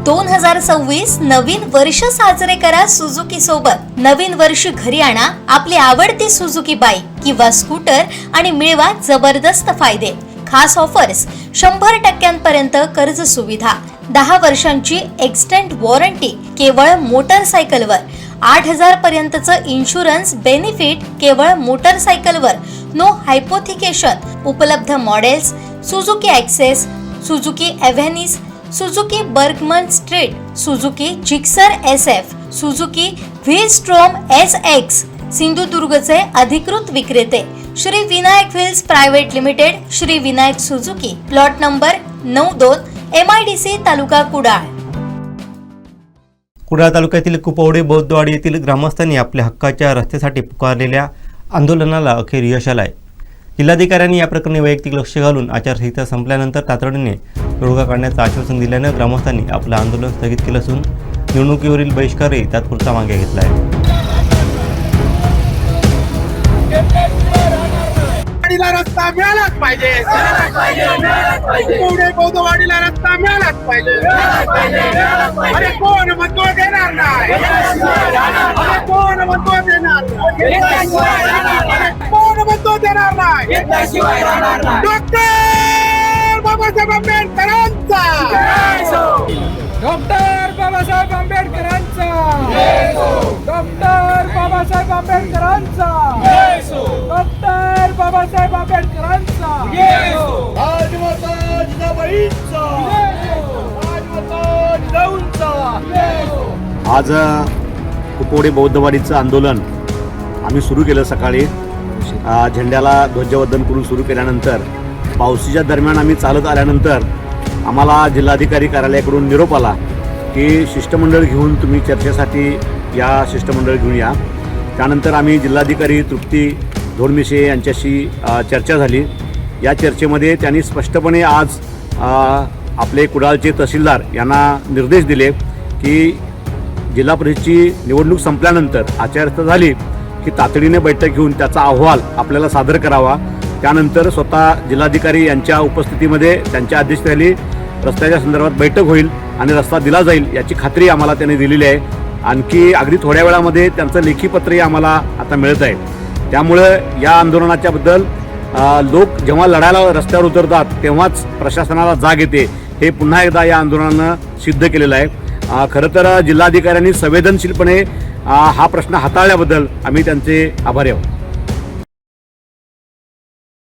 2026 नवीन वर्ष साजरे करा सुझुकी सोबत। नवीन वर्ष घरी आणा आपली आवडती सुझुकी बाईक किंवा स्कूटर आणि मिळवा जबरदस्त फायदे। खास ऑफर्स 100% कर्ज सुविधा, 10 वर्षांची एक्सटेंड वॉरंटी केवळ मोटरसायकलवर, 8000 पर्यंतचं इन्शुरन्स बेनिफिट केवळ मोटरसायकलवर, नो हायपोथिकेशन। उपलब्ध models Suzuki Access, Suzuki Avenis, Suzuki Burgman street, Suzuki Gixxer SF, Suzuki Vstrom SX। सिंधुदुर्गचे अधिकृत विक्रेते Shri Vinayak wheels private limited, Shri Vinayak Suzuki, plot number 92, MIDC, taluka Kudal. Kudal तालुक्यातील कुपवडे बौद्धवाडी येथील ग्रामस्थांनी आपल्या हक्काच्या रस्त्यासाठी पुकारलेल्या आंदोलनाला अखेर यश आलंय। जिल्हाधिकाऱ्यांनी या प्रकरणी वैयक्तिक लक्ष घालून आचारसंहिता संपल्यानंतर तातडीने तोडगा काढण्याचं आश्वासन दिल्यानं ग्रामस्थांनी आपलं आंदोलन स्थगित केलं असून निवडणुकीवरील बहिष्कारही तात्पुरता मागे घेतला आहे। रस्ता मिळालाच पाहिजे, पुढे बौद्धवाडीला रस्ता मिळालाच पाहिजे। अरे कोण म्हणतो देणार नाही, अरे कोण म्हणतो देणार नाही, कोण म्हणतो देणार नाही। डॉक्टर बाबासाहेब आंबेडकरांचा, डॉक्टर बाबासाहेब आंबेडकरांचा, डॉक्टर बाबासाहेब आंबेडकरांचा, डॉक्टर बाबासाहेब आंबेडकरांचा, राजमाता जिजाबाईंचा, राजमाता जिजाऊंचा। आज कुपवडे बौद्धवाडीचं आंदोलन आम्ही सुरू केलं सकाळी। झेंड्याला ध्वजवंदन करून सुरू केल्यानंतर पावसाच्या दरम्यान आम्ही चालत आल्यानंतर आम्हाला जिल्हाधिकारी कार्यालयाकडून निरोप आला की शिष्टमंडळ घेऊन तुम्ही चर्चेसाठी या, शिष्टमंडळ घेऊन या। त्यानंतर आम्ही जिल्हाधिकारी तृप्ती धोडमिशे यांच्याशी चर्चा झाली। या चर्चेमध्ये त्यांनी स्पष्टपणे आज आपले कुडाळचे तहसीलदार यांना निर्देश दिले की जिल्हा परिषदेची निवडणूक संपल्यानंतर आचारसंहिता झाली की तातडीने बैठक घेऊन त्याचा अहवाल आपल्याला सादर करावा। त्यानंतर स्वतः जिल्हाधिकारी यांच्या उपस्थितीमध्ये त्यांच्या अध्यक्षतेखाली रस्त्याच्या संदर्भात बैठक होईल आणि रस्ता दिला जाईल याची खात्री आम्हाला त्यांनी दिलेली आहे। आणखी अगदी थोड्या वेळामध्ये त्यांचं लेखी पत्रही आम्हाला आता मिळत आहे। त्यामुळं या आंदोलनाच्या बद्दल लोक जेव्हा लढायला रस्त्यावर उतरतात तेव्हाच प्रशासनाला जाग येते, हे पुन्हा एकदा या आंदोलनानं सिद्ध केलेलं आहे। खरं तर जिल्हाधिकाऱ्यांनी संवेदनशीलपणे हा प्रश्न हाताळल्याबद्दल आम्ही त्यांचे आभारी आहोत।